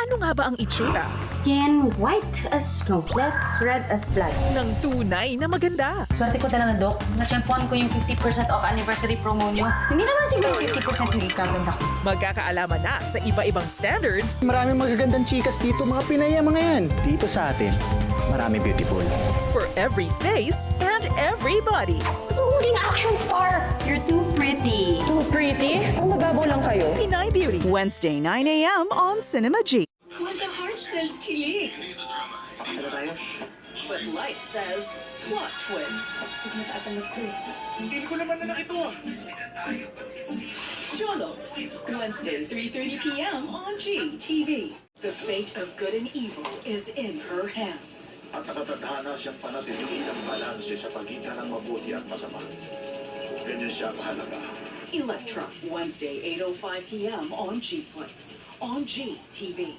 Ano nga ba ang itsura Skin white as snow, lips red as blood. ng tunay na maganda? Swerte ko talaga, Dok. Natsyempohan ko yung 50% off anniversary promo nyo. Hindi naman siguro 50% yung ikaganda ko. Magkakaalaman na sa iba-ibang standards Maraming magagandang chikas dito, mga Pinaya mga yan. Dito sa atin, marami beautiful. for every face and every body. Gusto ko maging action star. You're too pretty. Too pretty? Kung mababaw lang kayo. Pinay Beauty, Wednesday 9 a.m. on Cinema G. When the heart says kilig, but life says plot twist. Hindi ko naman na nakito. Cholos, Wednesday 3:30 p.m. on GTV. The fate of good and evil is in her hands. At natatadhana siyang panatilihin ang balanse sa pagitan ng mabuti at masama. Ganyan siya kahalaga. Electra, Wednesday 8:05 p.m. on GFlix. On GTV.